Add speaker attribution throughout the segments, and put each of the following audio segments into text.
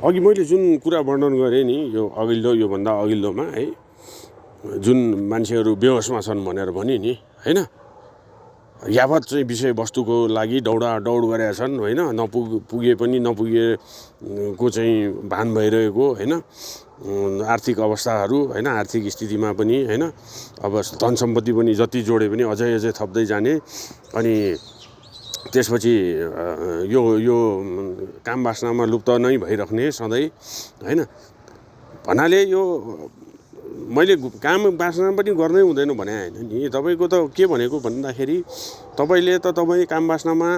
Speaker 1: अघि मैले जुन कुरा वर्णन गरेँ नि यो अघिल्लो योभन्दा अघिल्लोमा है जुन मान्छेहरू बेहोसमा छन् भनेर भने नि हैन यावत चाहिँ विषयवस्तुको लागि दौड गरेका छन् होइन पुगे पनि नपुगेको चाहिँ भान भइरहेको होइन आर्थिक अवस्थाहरू होइन आर्थिक स्थितिमा पनि होइन अब धन सम्पत्ति पनि जति जोडे पनि अझै थप्दै जाने अनि त्यसपछि यो यो काम वासनामा लुप्त नै भइराख्ने सधैँ होइन भन्नाले यो मैले काम वासना पनि गर्नै हुँदैन भने होइन नि तपाईँको त के भनेको भन्दाखेरि तपाईँले त तपाईँ काम वासनामा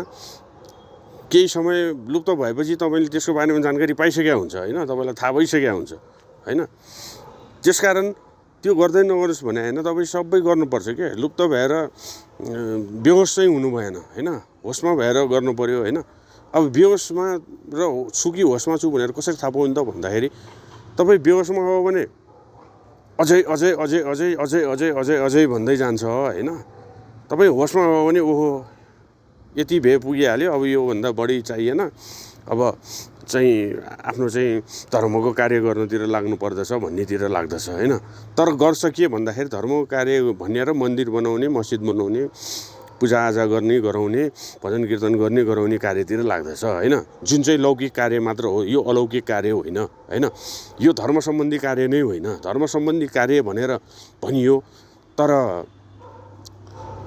Speaker 1: केही समय लुप्त भएपछि तपाईँले त्यसको बारेमा जानकारी पाइसकेका हुन्छ होइन तपाईँलाई थाहा भइसकेका हुन्छ होइन त्यसकारण त्यो गर्दै नगरोस् भने होइन तपाईँ सबै गर्नुपर्छ क्या लुप्त भएर बेहोस चाहिँ हुनु भएन होइन होसमा भएर गर्नु पर्यो होइन अब बेहोसमा र छु कि होसमा छु भनेर कसरी थाहा पाउनु त भन्दाखेरि तपाईँ बेहोसमा हो भने अझै भन्दै जान्छ होइन तपाईँ होसमा हो भने ओहो यति भए पुगिहाल्यो अब योभन्दा बढी चाहिएन अब चाहिँ आफ्नो चाहिँ धर्मको कार्य गर्नतिर लाग्नु पर्दछ भन्नेतिर लाग्दछ होइन तर गर्छ के भन्दाखेरि धर्मको कार्य भन्ने र मन्दिर बनाउने मस्जिद बनाउने पूजाआजा गर्ने गराउने भजन कीर्तन गर्ने गराउने कार्यतिर लाग्दछ होइन जुन चाहिँ लौकिक कार्य मात्र हो यो अलौकिक कार्य होइन होइन यो धर्म सम्बन्धी कार्य नै होइन धर्म सम्बन्धी कार्य भनेर भनियो तर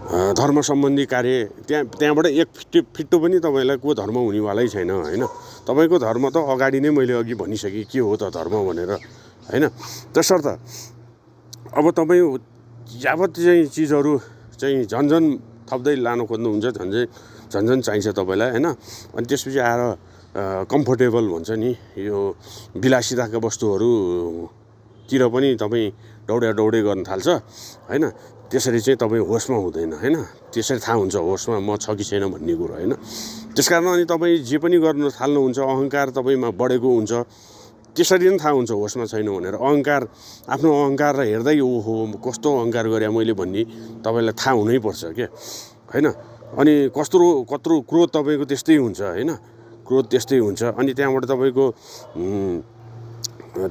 Speaker 1: धर्म सम्बन्धी कार्य त्यहाँबाट एक फिट्टो पनि तपाईँलाई को धर्म हुनेवालै छैन होइन तपाईँको धर्म त अगाडि नै मैले अघि भनिसकेँ के हो त धर्म भनेर होइन त्यसर्थ अब तपाईँ यावत चाहिँ चिजहरू चाहिँ झन्झन थप्दै लानु खोज्नुहुन्छ झन्झन चाहिन्छ तपाईँलाई होइन अनि त्यसपछि आएर कम्फोर्टेबल भन्छ नि यो विलासिताका वस्तुहरूतिर पनि तपाईँ दौडे गर्न थाल्छ होइन त्यसरी चाहिँ तपाईँ होसमा हुँदैन होइन त्यसरी थाहा हुन्छ होसमा म छ कि छैन भन्ने कुरो होइन त्यसकारण अनि तपाईँ जे पनि गर्न थाल्नुहुन्छ अहङ्कार तपाईँमा बढेको हुन्छ त्यसरी नै थाहा हुन्छ होसमा छैन भनेर आफ्नो अहङ्कार हेर्दै ओहो कस्तो अहङ्कार गरे मैले भन्ने तपाईँलाई थाहा हुनैपर्छ क्या होइन अनि कत्रो क्रोध तपाईँको त्यस्तै हुन्छ होइन क्रोध त्यस्तै हुन्छ अनि त्यहाँबाट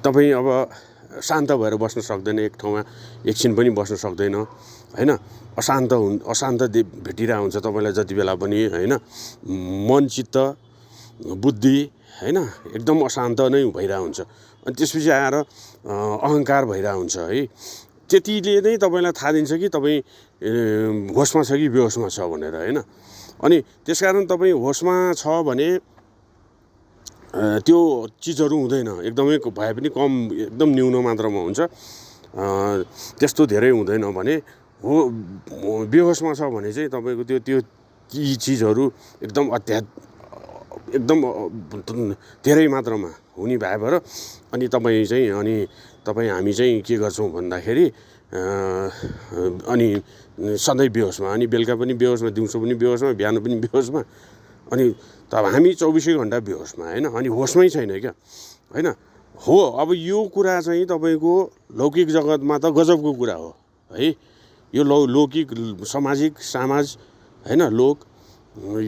Speaker 1: तपाईँ अब शान्त भएर बस्न सक्दैन एक ठाउँमा एकछिन पनि बस्न सक्दैन होइन अशान्त भेटिरहेको हुन्छ तपाईँलाई जति बेला पनि होइन मन चित्त बुद्धि होइन एकदम अशान्त नै भइरहेको हुन्छ अनि त्यसपछि आएर अहङ्कार भइरहेको हुन्छ है त्यतिले नै तपाईँलाई थाहा दिन्छ कि तपाईँ होसमा छ कि बेहोसमा छ भनेर होइन अनि त्यसकारण तपाईँ होसमा छ भने त्यो चिजहरू हुँदैन एकदमै भए पनि कम एकदम न्यून मात्रामा हुन्छ त्यस्तो धेरै हुँदैन भने बेहोसमा छ भने चाहिँ तपाईँको त्यो ती चिजहरू एकदम एकदम धेरै मात्रामा हुने भएर अनि तपाईँ हामी चाहिँ के गर्छौँ भन्दाखेरि अनि सधैँ बेहोसमा अनि बेलुका पनि बेहोसमा दिउँसो पनि बेहोसमा बिहान पनि बेहोसमा अनि तब हामी 24 घन्टा बेहोसमा होइन अनि होसमै छैन क्या होइन हो अब यो कुरा चाहिँ तपाईँको लौकिक जगतमा त गजबको कुरा हो है यो लौकिक सामाजिक समाज होइन लोक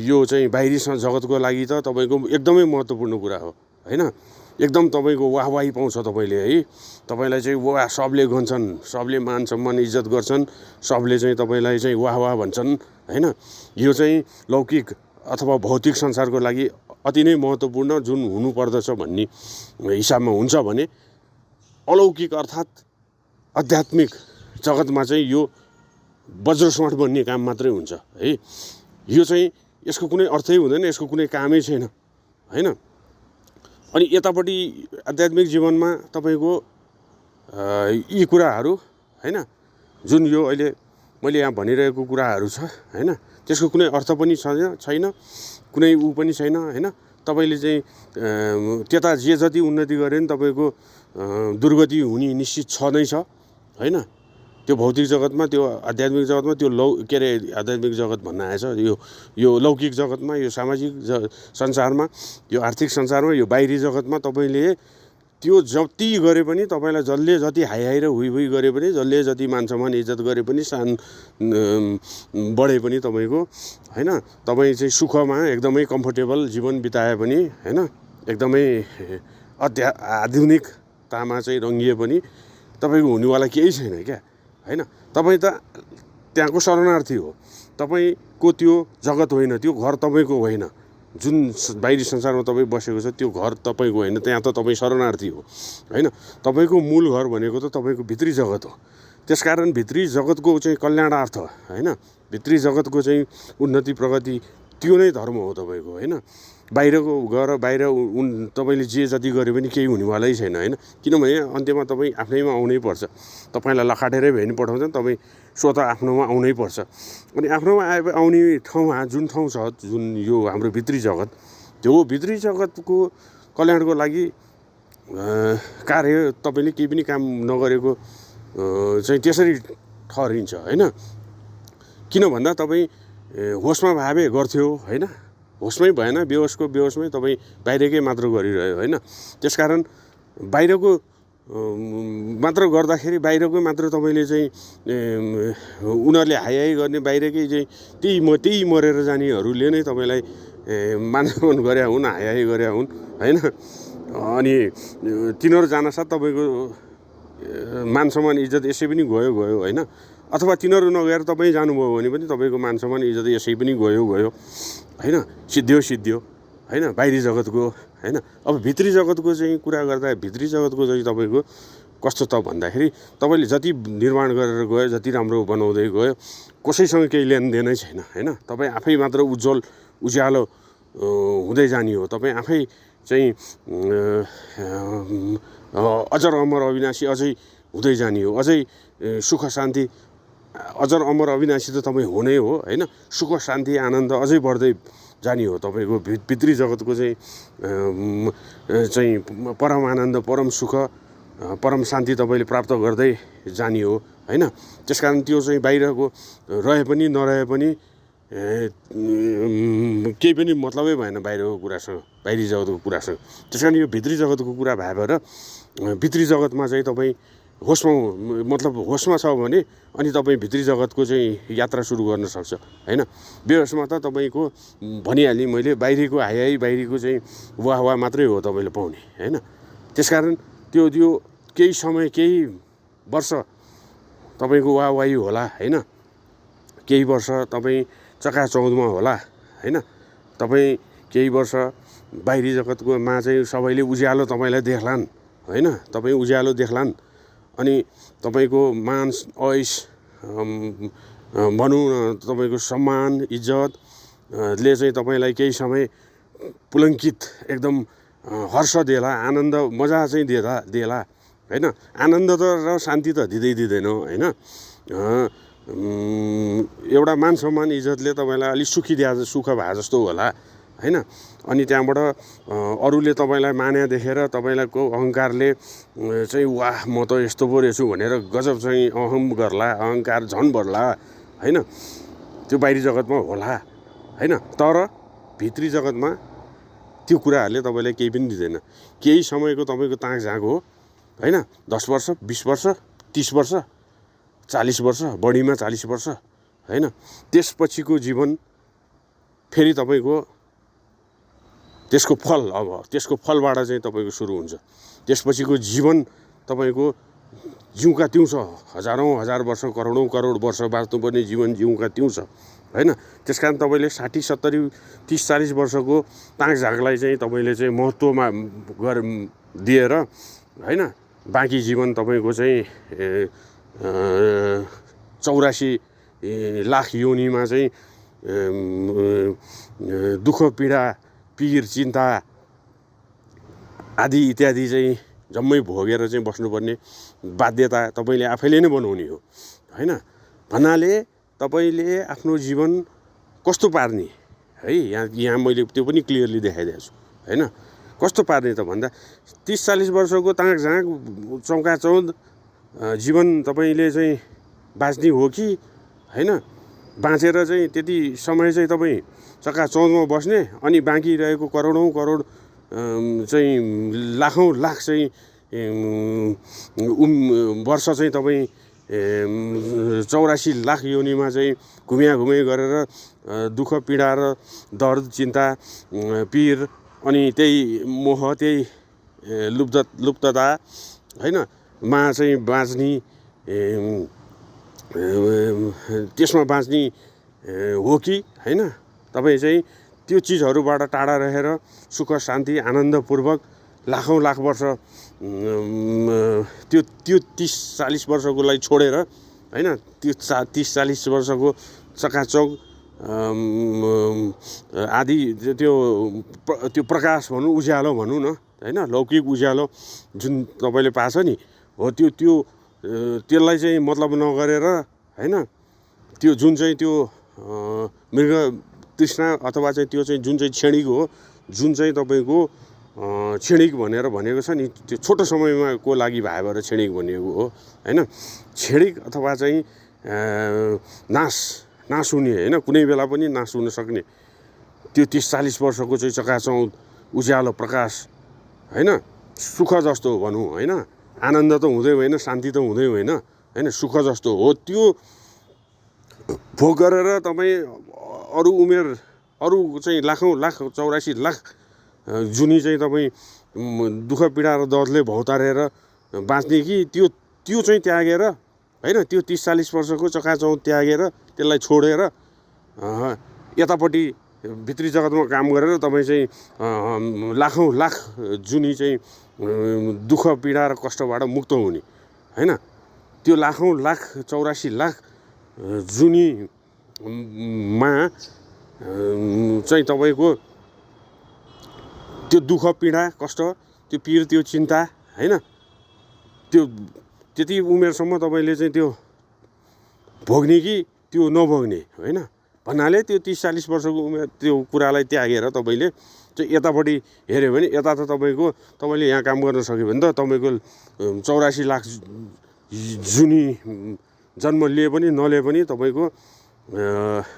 Speaker 1: यो चाहिँ बाहिरी जगतको लागि त तपाईँको एकदमै महत्त्वपूर्ण कुरा हो होइन एकदम तपाईँको वाहवाही पाउँछ तपाईँले है तपाईँलाई चाहिँ वाह सबले गन्छन् सबले मान सम्मान इज्जत गर्छन् सबले चाहिँ तपाईँलाई चाहिँ वाह भन्छन् होइन यो चाहिँ लौकिक अथवा भौतिक संसारको लागि अति नै महत्त्वपूर्ण जुन हुनुपर्दछ भन्ने हिसाबमा हुन्छ भने अलौकिक अर्थात् आध्यात्मिक जगतमा चाहिँ यो वज्रस्वाट बन्ने काम मात्रै हुन्छ है यो चाहिँ यसको कुनै अर्थै हुँदैन यसको कुनै कामै छैन होइन अनि यतापट्टि आध्यात्मिक जीवनमा तपाईँको यी कुराहरू होइन जुन यो अहिले मैले यहाँ भनिरहेको कुराहरू छ होइन त्यसको कुनै अर्थ पनि छैन कुनै पनि छैन होइन तपाईँले चाहिँ त्यता जे जति उन्नति गरे पनि तपाईँको दुर्गति हुने निश्चित छँदै छ होइन त्यो भौतिक जगतमा त्यो आध्यात्मिक जगतमा त्यो आध्यात्मिक जगत भन्न आएछ यो लौकिक जगतमा यो सामाजिक संसारमा यो आर्थिक संसारमा यो बाहिरी जगतमा तपाईँले त्यो जति गरे पनि तपाईँलाई जसले जति हाई र हुई गरे पनि जसले जति मान सम्मान इज्जत गरे पनि बढे पनि तपाईँको होइन तपाईँ चाहिँ सुखमा एकदमै कम्फोर्टेबल जीवन बिताए पनि होइन एकदमै आधुनिकतामा चाहिँ रङ्गिए पनि तपाईँको हुनेवाला केही छैन क्या होइन। तपाईँ त त्यहाँको शरणार्थी हो, तपाईँको त्यो जगत होइन, त्यो घर तपाईँको होइन, जुन बाहिरी संसारमा तपाईँ बसेको छ त्यो घर तपाईँको होइन, त्यहाँ त तपाईँ शरणार्थी हो होइन। तपाईँको मूल घर भनेको त तपाईँको भित्री जगत हो। त्यसकारण भित्री जगतको चाहिँ कल्याणार्थ होइन, भित्री जगतको चाहिँ उन्नति प्रगति त्यो नै धर्म हो तपाईँको होइन। बाहिरको गएर बाहिर तपाईँले जे जति गरे पनि केही हुनेवालै छैन होइन। किनभने अन्त्यमा तपाईँ आफ्नैमा आउनै पर्छ, तपाईँलाई लखाटेरै भए पनि पठाउँछ, तपाईँ स्वतः आफ्नोमा आउनै पर्छ। अनि आफ्नोमा आउने ठाउँमा जुन ठाउँ छ, जुन यो हाम्रो भित्री जगत, त्यो भित्री जगतको कल्याणको लागि कार्य तपाईँले केही पनि काम नगरेको चाहिँ त्यसरी ठहरिन्छ होइन। किन भन्दा तपाईँ होसमा भावे गर्थ्यो होइन, होसमै भएन, बेहोसमै तपाईँ बाहिरकै मात्र गरिरह्यो होइन। त्यसकारण बाहिरको मात्र गर्दाखेरि बाहिरको मात्र तपाईँले चाहिँ उनीहरूले हाई गर्ने बाहिरकै चाहिँ त्यही मरेर जानेहरूले नै तपाईँलाई मानसम्मान गरे हुन्, हाई गरे हुन् होइन। अनि तिनीहरू जानसाथ तपाईँको मानसम्मान इज्जत यसै पनि गयो होइन। अथवा तिनीहरू नगएर तपाईँ जानुभयो भने पनि तपाईँको मानसम्मान इज्जत यसै पनि गयो होइन, सिद्धियो होइन बाहिरी जगतको होइन। अब भित्री जगतको चाहिँ कुरा गर्दा भित्री जगतको चाहिँ तपाईँको कस्तो त भन्दाखेरि तपाईँले जति निर्माण गरेर गयो, जति राम्रो बनाउँदै गयो, कसैसँग केही लेनदेनै छैन होइन। तपाईँ आफै मात्र उज्यालो हुँदै जाने हो। तपाईँ आफै चाहिँ अजर अमर अविनाशी अझै हुँदै जाने हो। अझै सुख शान्ति अजर अमर अविनाशी त तपाईँ हुनै हो होइन। सुख शान्ति आनन्द अझै बढ्दै जाने हो। तपाईँको भित्री जगतको चाहिँ परम आनन्द, परम सुख, परम शान्ति तपाईँले प्राप्त गर्दै जाने हो होइन। त्यसकारण त्यो चाहिँ बाहिरको रहे पनि नरहे पनि केही पनि मतलबै भएन बाहिरको कुरासँग, बाहिरी जगतको कुरासँग। त्यसकारण यो भित्री जगतको कुरा भएर भित्री जगतमा चाहिँ तपाईँ होसमा छ भने अनि तपाईँ भित्री जगतको चाहिँ यात्रा सुरु गर्न सक्छ होइन। बेहोसमा त तपाईँको भनिहालेँ मैले, बाहिरीको हाई बाहिरीको चाहिँ वाह मात्रै हो तपाईँले पाउने होइन। त्यसकारण त्यो केही समय केही वर्ष तपाईँको वाही होला होइन, केही वर्ष तपाईँ चकाचौधमा होला होइन। तपाईँ केही वर्ष बाहिरी जगतकोमा चाहिँ सबैले उज्यालो तपाईँलाई देख्लान् होइन, तपाईँ उज्यालो देख्लान्। अनि तपाईँको मान ऐश भनौँ न, तपाईँको सम्मान इज्जतले चाहिँ तपाईँलाई केही समय पुलङ्कित एकदम हर्ष देला, आनन्द मजा चाहिँ देला होइन। आनन्द त र शान्ति त दिँदैन होइन। एउटा मान सम्मान इज्जतले तपाईँलाई अलिक सुख भए जस्तो होला होइन। अनि त्यहाँबाट अरूले तपाईँलाई माने देखेर तपाईँलाईको अहङ्कारले चाहिँ वाह म त यस्तो पो रहेछु भनेर गजब चाहिँ अहम गर्ला, अहङ्कार झन् बढ्ला होइन। त्यो बाहिरी जगतमा होला होइन। तर भित्री जगतमा त्यो कुराहरूले तपाईँलाई केही पनि दिँदैन। केही समयको तपाईँको ताक झाँक हो होइन, 10 वर्ष 20 वर्ष 30 वर्ष 40 वर्ष, बढीमा 40 वर्ष होइन। त्यसपछिको जीवन फेरि तपाईँको त्यसको फलबाट चाहिँ तपाईँको सुरु हुन्छ। त्यसपछिको जीवन तपाईँको जिउँका तिउँ छ, हजार वर्ष, करोड वर्ष बाँच्नुपर्ने जीवन जिउँका तिउँ छ होइन। त्यसकारण तपाईँले 60 70 30 40 वर्षको ताक झाँकलाई चाहिँ तपाईँले चाहिँ महत्त्वमा दिएर होइन, बाँकी जीवन तपाईँको चाहिँ 84 लाख योनिमा चाहिँ दुःख पीडा पिर चिन्ता आदि इत्यादि चाहिँ जम्मै भोगेर चाहिँ बस्नुपर्ने बाध्यता तपाईँले आफैले नै बनाउने हो होइन। भन्नाले तपाईँले आफ्नो जीवन कस्तो पार्ने है, यहाँ मैले त्यो पनि क्लियरली देखाइदिएको छु होइन। कस्तो पार्ने त भन्दा 30 40 वर्षको ताक झाँक चौकाचौध जीवन तपाईँले चाहिँ बाँच्ने हो कि होइन, बाँचेर चाहिँ त्यति समय चाहिँ तपाईँ चकाचौधमा बस्ने अनि बाँकी रहेको करोडौँ करोड चाहिँ लाखौँ लाख चाहिँ वर्ष चाहिँ तपाईँ 84 लाख योनिमा चाहिँ घुमे गरेर दुःख पीडा र दर्द चिन्ता पिर अनि त्यही मोह त्यही लुप्तता होइन मा चाहिँ बाँच्ने त्यसमा बाँच्ने हो कि होइन तपाईँ चाहिँ त्यो चिजहरूबाट टाढा रहेर सुख शान्ति आनन्दपूर्वक लाखौँ लाख वर्ष त्यो 30-40 वर्षको लागि छोडेर होइन त्यो 30-40 वर्षको चकाचौक आदि त्यो प्रकाश भनौँ उज्यालो भनौँ न होइन लौकिक उज्यालो जुन तपाईँले पाछ नि हो त्यसलाई चाहिँ मतलब नगरेर होइन त्यो जुन चाहिँ त्यो मृग तृष्णा अथवा चाहिँ त्यो चाहिँ जुन चाहिँ क्षणिक हो जुन चाहिँ तपाईँको क्षणिक भनेर भनेको छ नि त्यो छोटो समयमा को लागि भए भएर क्षणिक भनिएको हो होइन क्षणिक अथवा चाहिँ नाश हुने होइन कुनै बेला पनि नाश हुन सक्ने त्यो 30-40 वर्षको चाहिँ चकाचौँध उज्यालो प्रकाश होइन सुख जस्तो भनौँ होइन आनन्द त हुँदै होइन शान्ति त हुँदै होइन होइन सुख जस्तो हो त्यो भोग गरेर तपाईँ अरू उमेर अरू चाहिँ लाखौँ लाख 84 लाख जुनी चाहिँ तपाईँ दुःख पीडा र दर्दले भौतारेर बाँच्ने कि त्यो चाहिँ त्यागेर होइन त्यो 30-40 वर्षको चकाचौँध त्यागेर त्यसलाई छोडेर यतापट्टि भित्री जगतमा काम गरेर तपाईँ चाहिँ लाखौँ लाख जुनी चाहिँ दुःख पीडा र कष्टबाट मुक्त हुने होइन त्यो लाखौँ लाख 84 लाख जुनीमा चाहिँ तपाईँको त्यो दुःख पीडा कष्ट त्यो पीर त्यो चिन्ता होइन त्यो त्यति उमेरसम्म तपाईँले चाहिँ त्यो भोग्ने कि त्यो नभोग्ने होइन भन्नाले त्यो 30-40 वर्षको उमेर त्यो कुरालाई त्यागेर तपाईँले चाहिँ यतापट्टि हेऱ्यो भने यता त तपाईँले यहाँ काम गर्न सक्यो भने त तपाईँको 84 लाख जुनी जन्म लिए पनि नलिए पनि तपाईँको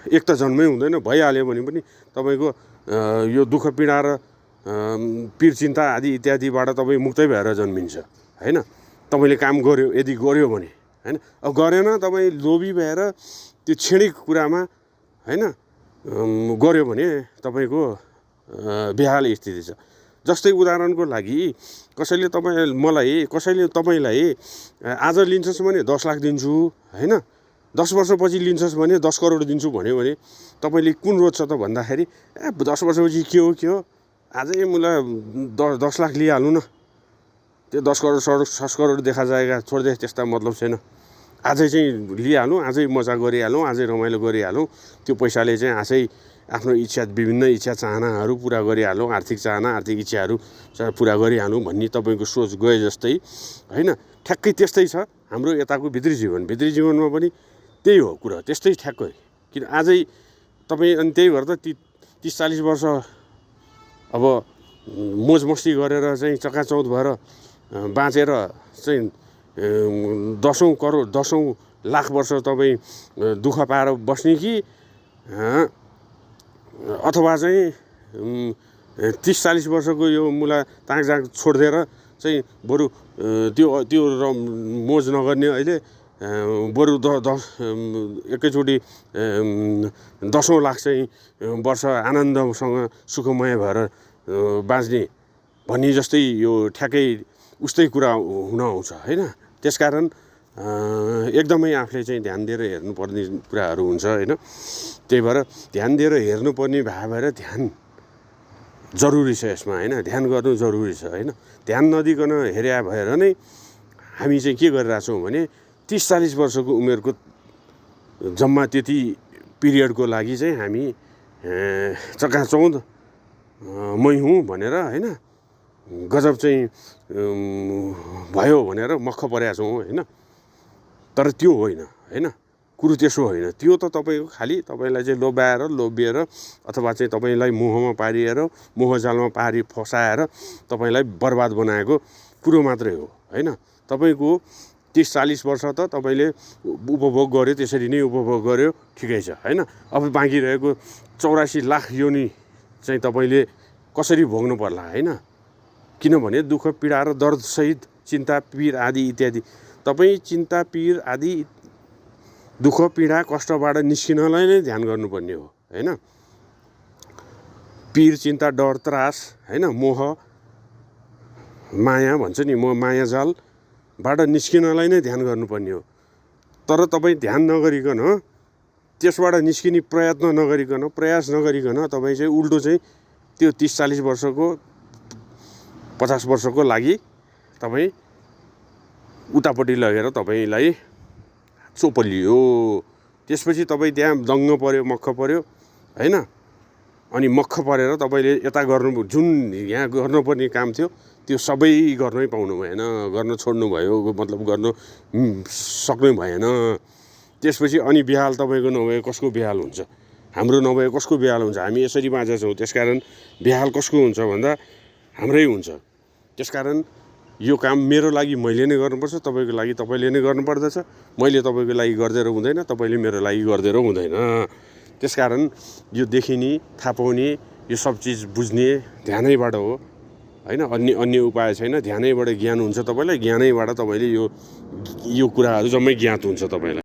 Speaker 1: एक त जन्मै हुँदैन भइहाल्यो भने पनि तपाईँको यो दुःख पीडा र पीर चिन्ता आदि इत्यादिबाट तपाईँ मुक्तै भएर जन्मिन्छ होइन तपाईँले काम गर्यो यदि गर्यो भने होइन अब गरेन तपाईँ लोभी भएर त्यो क्षणिक कुरामा होइन गर्यो भने तपाईँको बेहाल स्थिति छ जस्तै उदाहरणको लागि कसैले तपाईँलाई आज लिन्छस् भने 10 लाख दिन्छु होइन 10 वर्षपछि लिन्छस् भने 10 करोड दिन्छु भन्यो भने तपाईँले कुन रोज्छ त भन्दाखेरि 10 वर्षपछि के हो आजै मलाई 10 लाख लिइहाल्नु न त्यो 10 करोड 6 करोड देखा जाएगा छोड्दै त्यस्ता मतलब छैन आजै चाहिँ लिइहालौँ आजै मजा गरिहालौँ आजै रमाइलो गरिहालौँ त्यो पैसाले चाहिँ आजै आफ्नो इच्छा विभिन्न इच्छा चाहनाहरू पुरा गरिहालौँ आर्थिक चाहना आर्थिक इच्छाहरू पुरा गरिहालौँ भन्ने तपाईँको सोच गए जस्तै होइन ठ्याक्कै त्यस्तै छ हाम्रो यताको भित्री जीवनमा पनि त्यही हो कुरा त्यस्तै ठ्याक्कै किन आजै तपाईँ अनि त्यही भएर त 30-40 वर्ष अब मोज मस्ती गरेर चाहिँ चकाचौध भएर बाँचेर चाहिँ 10 लाख वर्ष तपाईँ दुःख पाएर बस्ने कि अथवा चाहिँ 30-40 वर्षको यो मुला ताङजाङ छोडिदिएर चाहिँ बरु त्यो मोज नगर्ने अहिले बरु एकैचोटि 10 लाख चाहिँ वर्ष आनन्दसँग सुखमय भएर बाँच्ने भन्ने जस्तै यो ठ्याक्कै उस्तै कुरा हुन आउँछ होइन त्यसकारण एकदमै आफूले चाहिँ ध्यान दिएर हेर्नुपर्ने कुराहरू हुन्छ होइन त्यही भएर ध्यान दिएर हेर्नुपर्ने भएर ध्यान जरुरी छ यसमा होइन ध्यान गर्नु जरुरी छ होइन ध्यान नदिकन हेर्या भएर नै हामी चाहिँ के गरिरहेछौँ भने 30-40 वर्षको उमेरको जम्मा त्यति पिरियडको लागि चाहिँ हामी चकाचौध मै हुँ भनेर होइन गजब चाहिँ भयो भनेर मक्ख परेका छौँ होइन तर त्यो होइन कुरो त्यसो होइन त्यो त तपाईँको खालि तपाईँलाई चाहिँ लोभिएर अथवा चाहिँ तपाईँलाई मोहमा पारिएर मोहजालमा फसाएर तपाईँलाई बर्बाद बनाएको कुरो मात्रै हो होइन तपाईँको 30-40 वर्ष त तपाईँले उपभोग गर्यो त्यसरी नै उपभोग गर्यो ठिकै छ होइन अब बाँकी रहेको 84 लाख योनि चाहिँ तपाईँले कसरी भोग्नु पर्ला होइन किनभने दुःख पीडा र दर्दसहित चिन्ता पीर आदि इत्यादि तपाईँ चिन्ता पीर आदि दुःख पीडा कष्टबाट निस्किनलाई नै ध्यान गर्नुपर्ने हो होइन पीर चिन्ता डर त्रास होइन मोह माया भन्छ नि, म मायाजालबाट निस्किनलाई नै ध्यान गर्नुपर्ने हो। तर तपाईँ ध्यान नगरिकन, त्यसबाट निस्किने प्रयास नगरिकन तपाईँ चाहिँ उल्टो चाहिँ त्यो 30-40 वर्षको 50 वर्षको लागि तपाईँ उतापट्टि लगेर तपाईँलाई चोपलियो। त्यसपछि तपाईँ त्यहाँ दङ्ग पऱ्यो, मक्ख पऱ्यो होइन। अनि मक्ख परेर तपाईँले यता गर्नु, जुन यहाँ गर्नुपर्ने काम थियो त्यो सबै गर्नै पाउनु भएन, गर्न छोड्नु भयो, मतलब गर्न सक्नै भएन। त्यसपछि अनि बेहाल तपाईँको नभए कसको बेहाल हुन्छ? हाम्रो नभए कसको बेहाल हुन्छ? हामी यसरी बाँझा छौँ, त्यसकारण बेहाल कसको हुन्छ भन्दा हाम्रै हुन्छ। त्यसकारण यो काम मेरो लागि मैले नै गर्नुपर्छ, तपाईँको लागि तपाईँले नै गर्नुपर्दछ। मैले तपाईँको लागि गरिदिएर हुँदैन, तपाईँले मेरो लागि गरिदिएर हुँदैन। त्यसकारण यो देखिने, थाहा पाउने, यो सब चिज बुझ्ने ध्यानैबाट हो होइन। अन्य उपाय छैन। ध्यानैबाट ज्ञान हुन्छ तपाईँलाई, ज्ञानैबाट तपाईँले यो कुराहरू जम्मै ज्ञात हुन्छ तपाईँलाई।